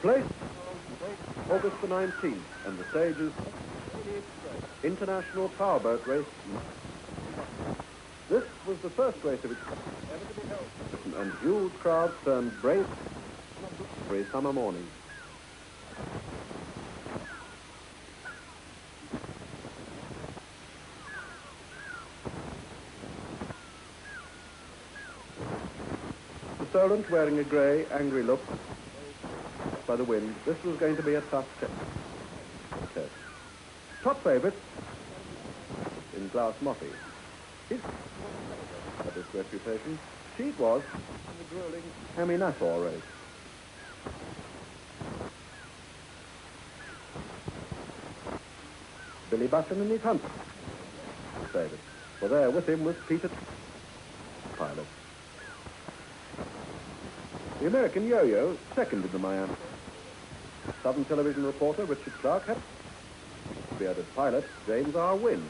Place August the 19th, and the stage is International Powerboat Race. This was the first race of its kind ever to be held, and huge crowds turned brave every summer morning. The Solent wearing a grey, angry look by the wind, this was going to be a tough test. Top favourite in Glass Moffy. He's had this reputation. She was in the grueling Hammy-Nassau race. Billy Button and his hunter favourite. For there with him was Peter, pilot. The American Yo-Yo, second in the Miami. Southern Television reporter Richard Clark had bearded pilot James R. Wynne.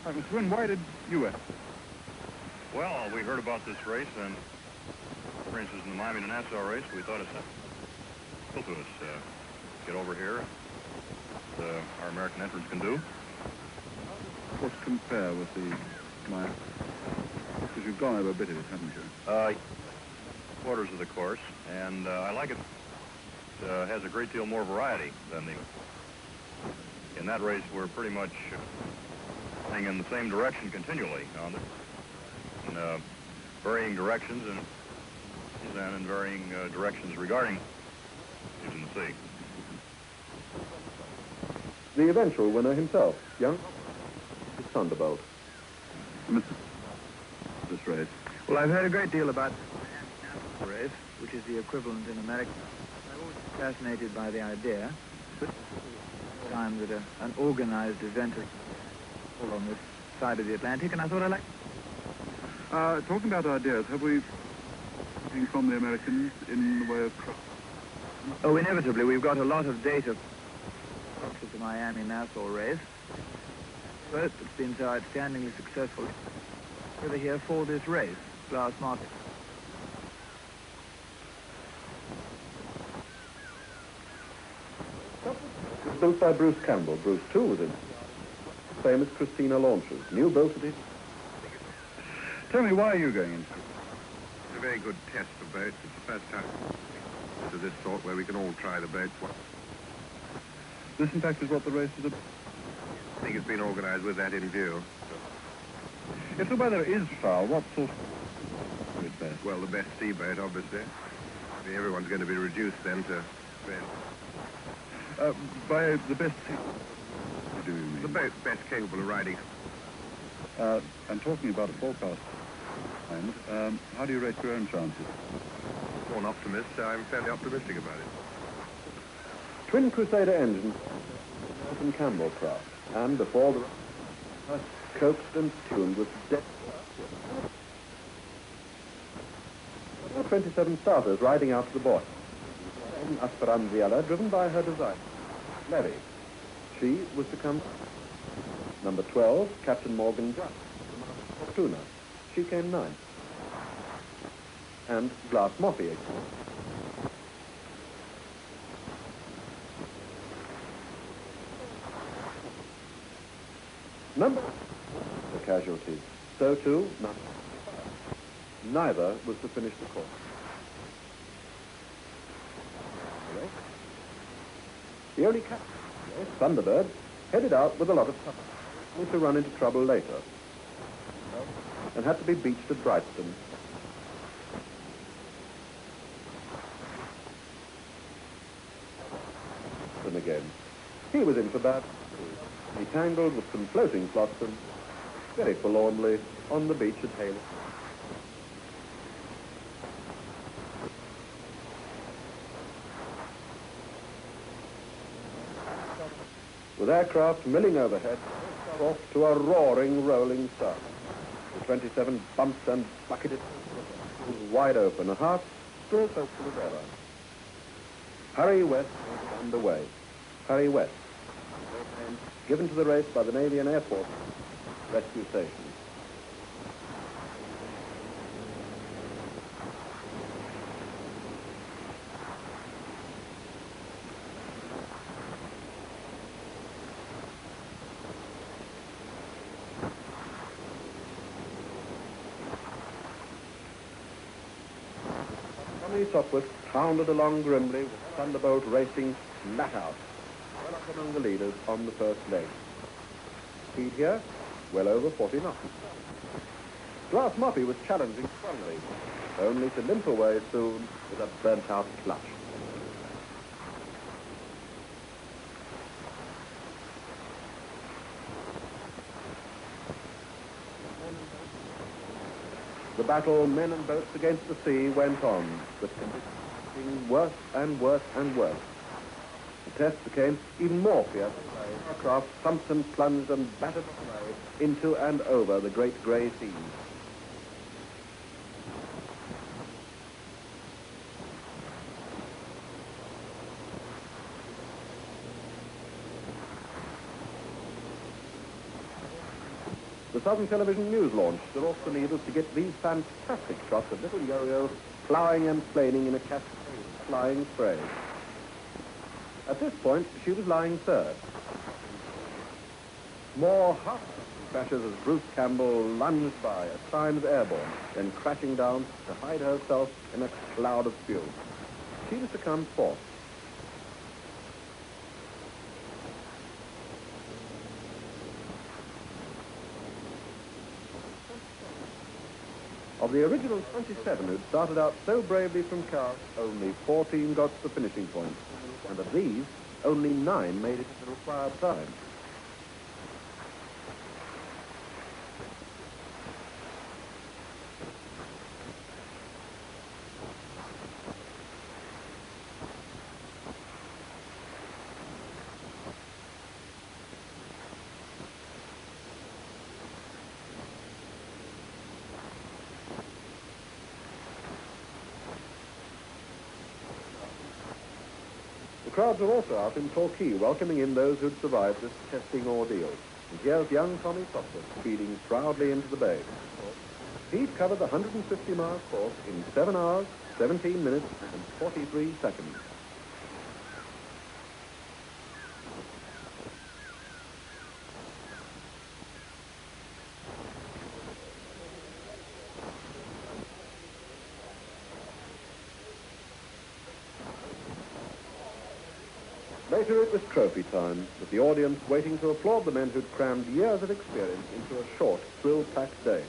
Mr. Wynne, why did you enter? Well, we heard about this race, and for instance, in the Miami to Nassau race, we thought it's to us. Get over here. Our American entrants can do. What's compare with the Miami? Because you've gone over a bit of it, haven't you? Quarters of the course, and I like it. It has a great deal more variety than the... In that race, we're pretty much heading in the same direction continually on in varying directions and in varying directions regarding in the sea. The eventual winner himself, young Thunderbolt. This race. Well, I've heard a great deal about the race, which is the equivalent in America. I've always been fascinated by the idea time that an organized event is all on this side of the Atlantic, and I thought I'd like... Talking about ideas, have we anything from the Americans in the way of... Oh, inevitably. We've got a lot of data of the Miami-Nassau race. But it's been so outstandingly successful over here for this race, Glass Market. Built by Bruce Campbell. Bruce, too, was in famous Christina launches, new built at it. Tell me, why are you going in? It's a very good test for boats. It's the first time of this sort where we can all try the boats. This, in fact, is what the race is about. I think it's been organised with that in view. If the weather is foul, what sort of... is best? Well, the best sea boat, obviously. I mean, everyone's going to be reduced then to... by the best sea... What do you mean? The boat best capable of riding. I'm talking about a forecast. And how do you rate your own chances? For an optimist, I'm fairly optimistic about it. Twin Crusader engines and Campbell craft, and before the coaxed and tuned with depth. 27 starters riding out to the boy. Esperanziella, driven by her design, Levy. She was to come number 12, Captain Morgan Judd, Fortuna. She came 9th. And Glass Moffy. Number the casualties. So too, neither was to finish the course. The only captain, Thunderbird, headed out with a lot of trouble, only to run into trouble later, and had to be beached at Brightston. And again, he was in for bad. He tangled with some floating flotsam, very forlornly, on the beach at Hale. With aircraft milling overhead, off to a roaring rolling start. The 27 bumped and bucketed wide open, a heart still as hopeful as ever. Hurry West is underway. Hurry West. Given to the race by the Navy and Air Force rescue station. Sopwith pounded along grimly with Thunderbolt racing flat out, well up among the leaders on the first leg. Speed here, well over 40 knots. Glass Moppy was challenging strongly, only to limp away soon with a burnt-out clutch. The battle, men and boats against the sea, went on, with conditions getting worse and worse and worse. The test became even more fierce. Our craft thumped and plunged and battered away into and over the great grey seas. The Southern Television News launch stood off the Needles to get these fantastic shots of little yo-yos ploughing and planing in a cascade of flying spray. At this point, she was lying third. More hot crashes as Bruce Campbell lunged by, at times airborne, then crashing down to hide herself in a cloud of fuel. She was to come fourth. Of the original 27 who'd started out so bravely from Cowes, only 14 got to the finishing point. And of these, only 9 made it at the required time. The crowds were also out in Torquay, welcoming in those who'd survived this testing ordeal. And here's young Tommy Sopwith speeding proudly into the bay. He'd covered the 150-mile course in 7 hours, 17 minutes, and 43 seconds. Later it was trophy time, with the audience waiting to applaud the men who'd crammed years of experience into a short, thrill-packed day.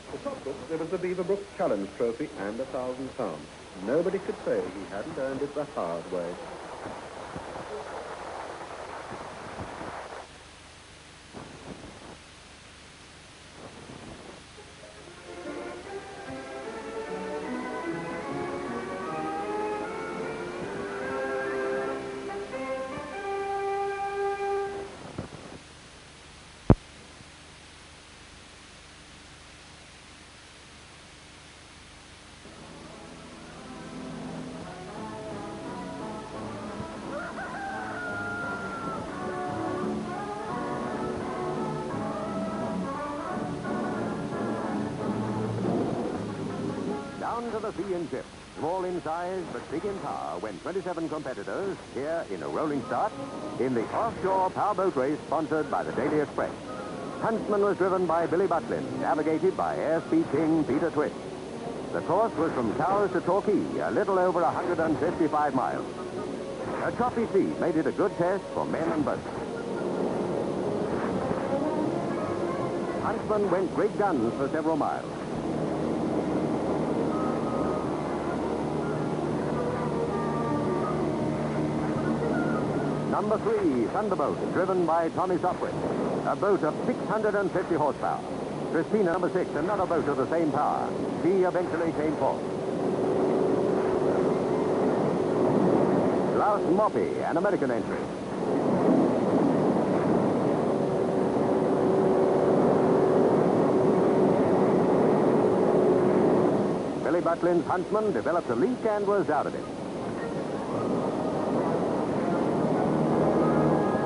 For Sopwith, there was the Beaverbrook Challenge Trophy and £1,000. Nobody could say he hadn't earned it the hard way. Down to the sea in ships, small in size but big in power, went 27 competitors here in a rolling start in the Offshore Powerboat race sponsored by the Daily Express. Huntsman was driven by Billy Butlin, navigated by airspeed king Peter Twist. The course was from Cowes to Torquay, a little over 155 miles. A choppy sea made it a good test for men and boats. Huntsman went great guns for several miles. Number 3, Thunderbolt, driven by Tommy Sopwith, a boat of 650 horsepower. Christina, number 6, another boat of the same power. She eventually came fourth. Glass Moppy, an American entry. Billy Butlin's Huntsman developed a leak and was out of it.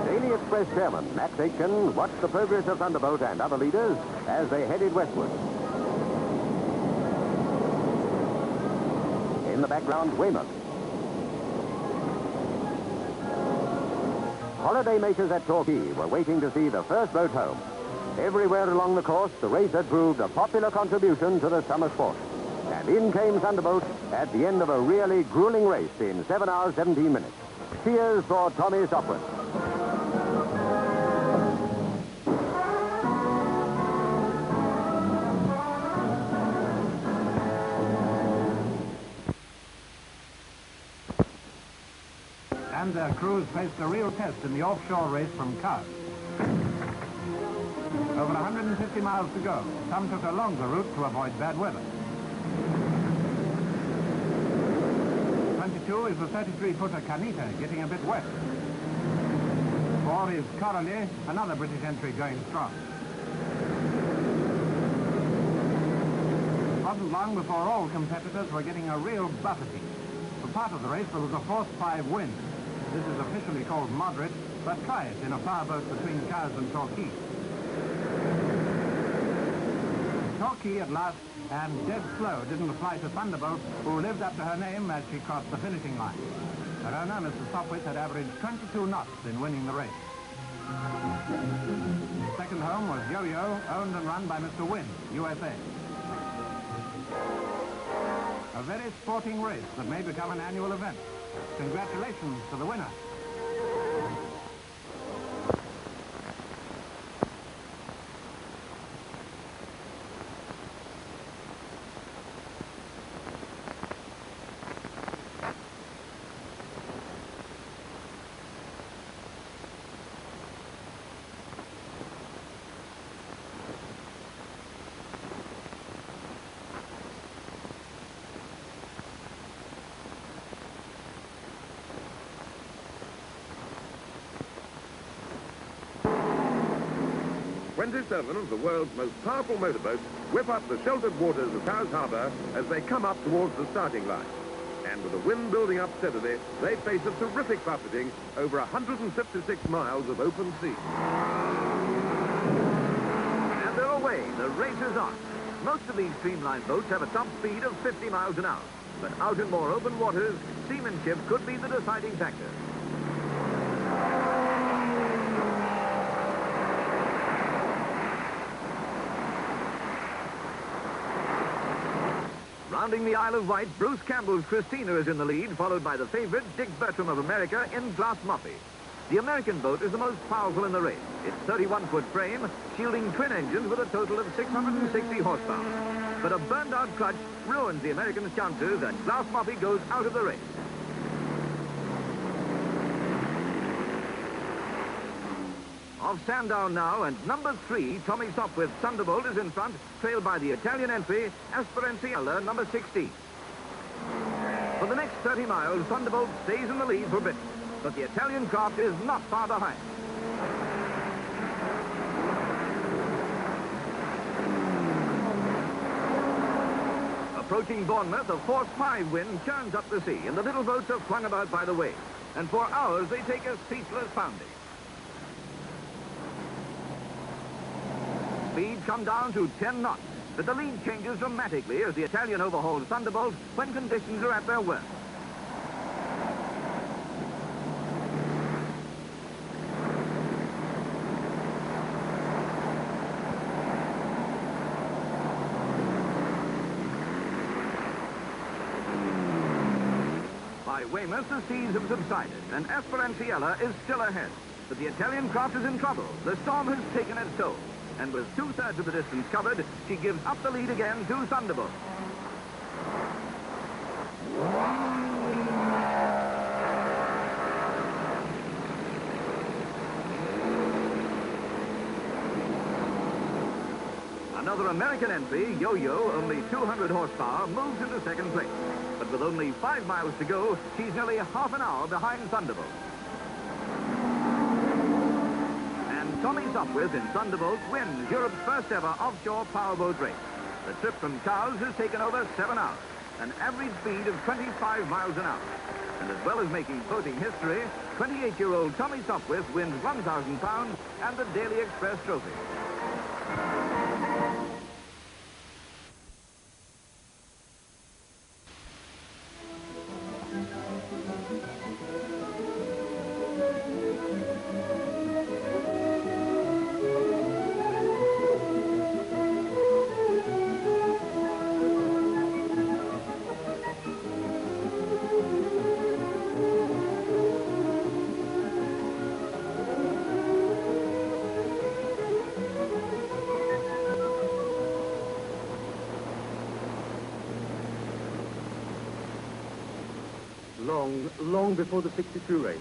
Daily Express chairman Max Aitken watched the progress of Thunderbolt and other leaders as they headed westward. In the background, Weymouth. Holidaymakers at Torquay were waiting to see the first boat home. Everywhere along the course, the race had proved a popular contribution to the summer sport. And in came Thunderbolt at the end of a really grueling race in 7 hours, 17 minutes. Cheers for Tommy Sopwith. And their crews faced a real test in the offshore race from Cowes. Over 150 miles to go. Some took a longer route to avoid bad weather. 22 is the 33-footer Canita, getting a bit wet. 4 is Coralie, another British entry going strong. It wasn't long before all competitors were getting a real buffeting. For part of the race, there was a force 5 wind. This is officially called moderate, but try it in a powerboat between Cowes and Torquay. Torquay at last, and dead slow didn't fly to Thunderbolt, who lived up to her name as she crossed the finishing line. Her owner, Mr. Sopwith, had averaged 22 knots in winning the race. Second home was Yo-Yo, owned and run by Mr. Wynn, USA. A very sporting race that may become an annual event. Congratulations to the winner. Seven of the world's most powerful motorboats whip up the sheltered waters of Cowes Harbour as they come up towards the starting line. And with the wind building up steadily, they face a terrific buffeting over 156 miles of open sea. And they're away. The race is on. Most of these streamlined boats have a top speed of 50 miles an hour. But out in more open waters, seamanship could be the deciding factor. Rounding the Isle of Wight, Bruce Campbell's Christina is in the lead, followed by the favorite, Dick Bertram of America, in Glass Moppy. The American boat is the most powerful in the race. Its 31-foot frame, shielding twin engines with a total of 660 horsepower. But a burned-out clutch ruins the American's chances, and Glass Moppy goes out of the race. Off Sandown now, and number 3, Tommy Sopwith, Thunderbolt, is in front, trailed by the Italian entry, Esperanziella, number 16. For the next 30 miles, Thunderbolt stays in the lead for Britain, but the Italian craft is not far behind. Approaching Bournemouth, a force 5 wind churns up the sea, and the little boats are flung about by the waves. And for hours, they take a ceaseless pounding. Speeds come down to 10 knots, but the lead changes dramatically as the Italian overhauls Thunderbolt when conditions are at their worst. By Weymouth, the seas have subsided, and Esperanziella is still ahead. But the Italian craft is in trouble. The storm has taken its toll. And with 2/3 of the distance covered, she gives up the lead again to Thunderbolt. Another American entry, Yo-Yo, only 200 horsepower, moves into second place. But but with only 5 miles to go, she's nearly half an hour behind Thunderbolt. And Tommy Sopwith in Thunderbolt wins Europe's first ever offshore powerboat race. The trip from Cowes has taken over 7 hours, an average speed of 25 miles an hour. And as well as making boating history, 28-year-old Tommy Sopwith wins £1,000 and the Daily Express trophy. Long before the 62 race,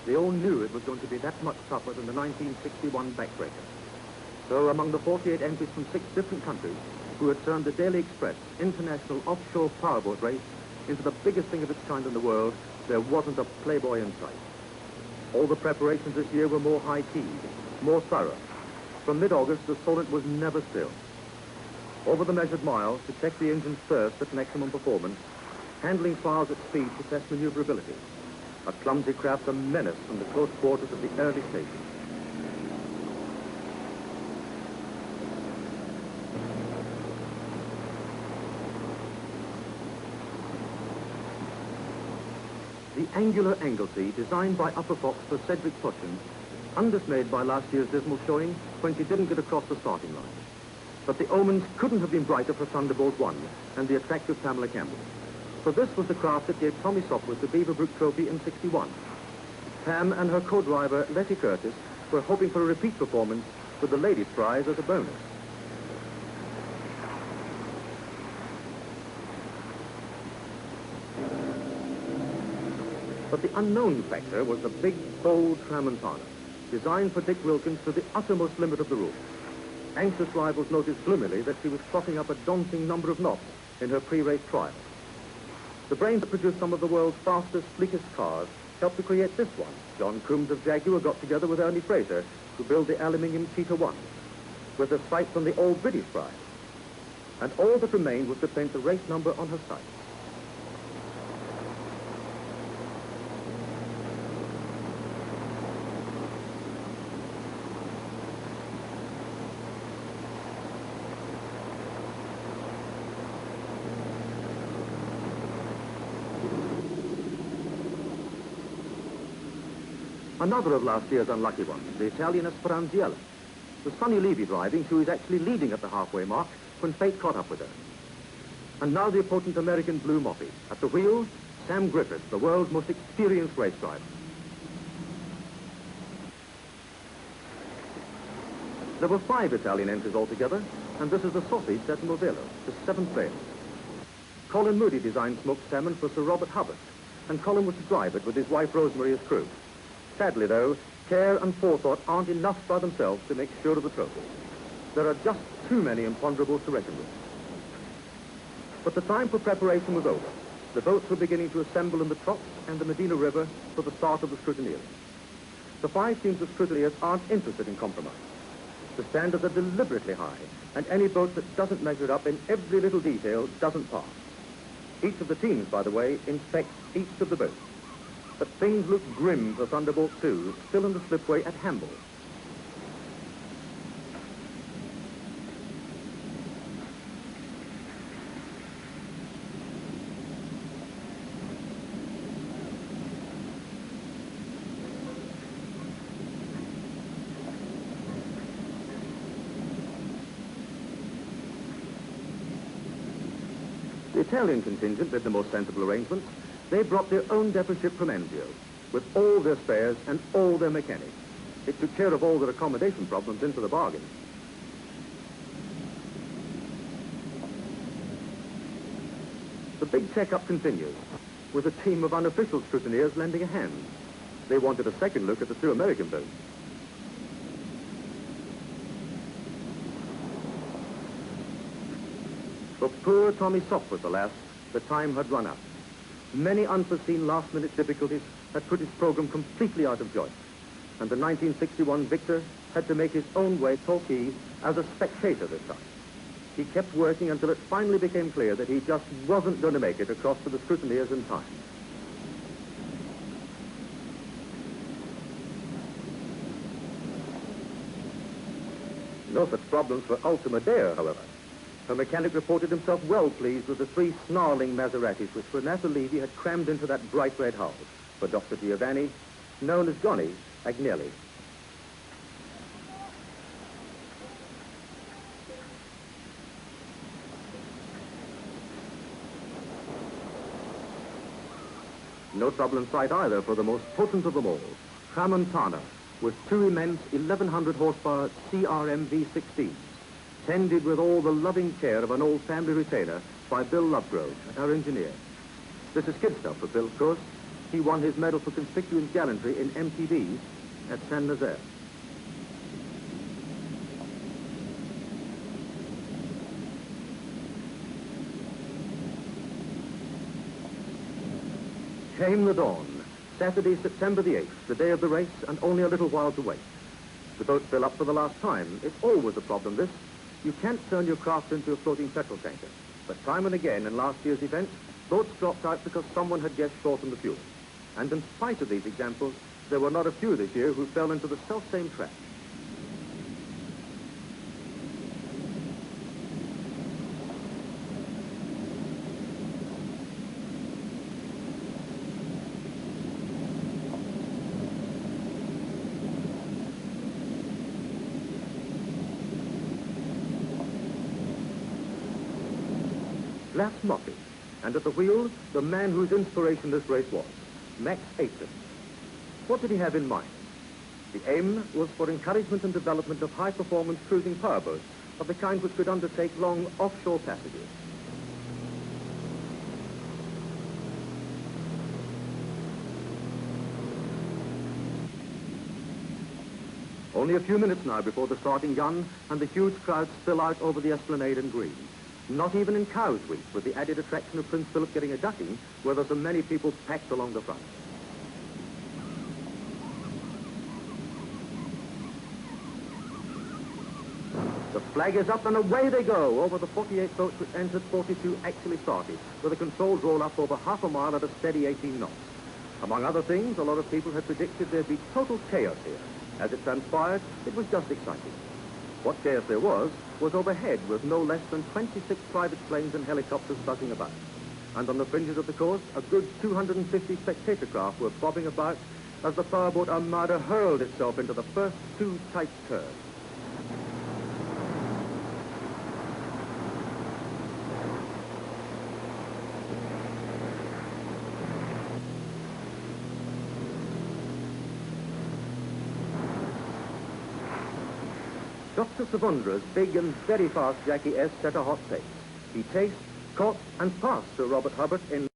they all knew it was going to be that much tougher than the 1961 backbreaker. So among the 48 entries from 6 different countries who had turned the Daily Express International Offshore Powerboat Race into the biggest thing of its kind in the world, there wasn't a playboy in sight. All the preparations this year were more high-keyed, more thorough. From mid-August, the Solent was never still. Over the measured miles to check the engine's thirst at maximum performance, handling files at speed to test maneuverability. A clumsy craft a menace from the close quarters of the early stages. The angular Anglesey, designed by Upper Fox for Cedric Foshin, undismayed by last year's dismal showing when she didn't get across the starting line. But the omens couldn't have been brighter for Thunderbolt 1 and the attractive Pamela Campbell. For this was the craft that gave Tommy Sopwith the Beaverbrook Trophy in '61. Pam and her co-driver, Letty Curtis, were hoping for a repeat performance with the ladies' prize as a bonus. But the unknown factor was the big, bold Tramontana, designed for Dick Wilkins to the uttermost limit of the room. Anxious rivals noticed gloomily that she was clocking up a daunting number of knots in her pre-race trial. The brains that produced some of the world's fastest, sleekest cars helped to create this one. John Coombs of Jaguar got together with Ernie Fraser to build the aluminium Cheetah 1, with a sight from the old British prize. And all that remained was to paint the race number on her sight. Another of last year's unlucky ones, the Italian Esperanziella. With Sonny Levy driving, she was actually leading at the halfway mark when fate caught up with her. And now the potent American Blue Moppy. At the wheel, Sam Griffiths, the world's most experienced race driver. There were 5 Italian entries altogether, and this is the sausage at Novello, the 7th race. Colin Moody designed smoked salmon for Sir Robert Hubbard, and Colin was to drive it with his wife Rosemary as crew. Sadly, though, care and forethought aren't enough by themselves to make sure of the trophy. There are just too many imponderables to reckon with. But the time for preparation was over. The boats were beginning to assemble in the Trops and the Medina River for the start of the scrutineers. The 5 teams of scrutineers aren't interested in compromise. The standards are deliberately high, and any boat that doesn't measure up in every little detail doesn't pass. Each of the teams, by the way, inspects each of the boats. But things look grim for Thunderbolt 2, still in the slipway at Hamble. The Italian contingent did the most sensible arrangements. They brought their own depot ship from Anzio, with all their spares and all their mechanics. It took care of all their accommodation problems into the bargain. The big check-up continues, with a team of unofficial scrutineers lending a hand. They wanted a second look at the 2 American boats. For poor Tommy Sopwith, alas, the time had run out. Many unforeseen last-minute difficulties had put his program completely out of joint, and the 1961 victor had to make his own way to Torquay as a spectator this time. He kept working until it finally became clear that he just wasn't going to make it across to the scrutineers in time. No such problems for Ultima Dea, however. Her mechanic reported himself well pleased with the 3 snarling Maseratis which Renata Levy had crammed into that bright red hull for Dr. Giovanni, known as Johnny Agnelli. No trouble in sight either for the most potent of them all, Tramontana, with 2 immense 1,100 horsepower CRM V16s, tended with all the loving care of an old family retainer by Bill Lovegrove, our engineer. This is kid stuff for Bill, of course. He won his medal for conspicuous gallantry in MTV at Saint-Nazaire. Came the dawn, Saturday, September the 8th, the day of the race, and only a little while to wait. The boat fill up for the last time. It's always a problem, this. You can't turn your craft into a floating petrol tanker. But time and again in last year's event, boats dropped out because someone had guessed short on the fuel. And in spite of these examples, there were not a few this year who fell into the self-same trap. Glass Moffat, and at the wheel, the man whose inspiration this race was, Max Aitken. What did he have in mind? The aim was for encouragement and development of high-performance cruising powerboats of the kind which could undertake long offshore passages. Only a few minutes now before the starting gun, and the huge crowds spill out over the esplanade and green. Not even in Cowes Week, with the added attraction of Prince Philip getting a ducking, were there so many people packed along the front. The flag is up and away they go over the 48 boats which entered, 42 actually started, with the controls roll up over half a mile at a steady 18 knots. Among other things, a lot of people had predicted there'd be total chaos here. As it transpired, it was just exciting. What chaos there was overhead with no less than 26 private planes and helicopters buzzing about. And on the fringes of the course, a good 250 spectator craft were bobbing about as the powerboat Armada hurled itself into the first 2 tight curves. Dr. Savundra's big and very fast Jackie S set a hot pace. He chased, caught, and passed Sir Robert Hubbard in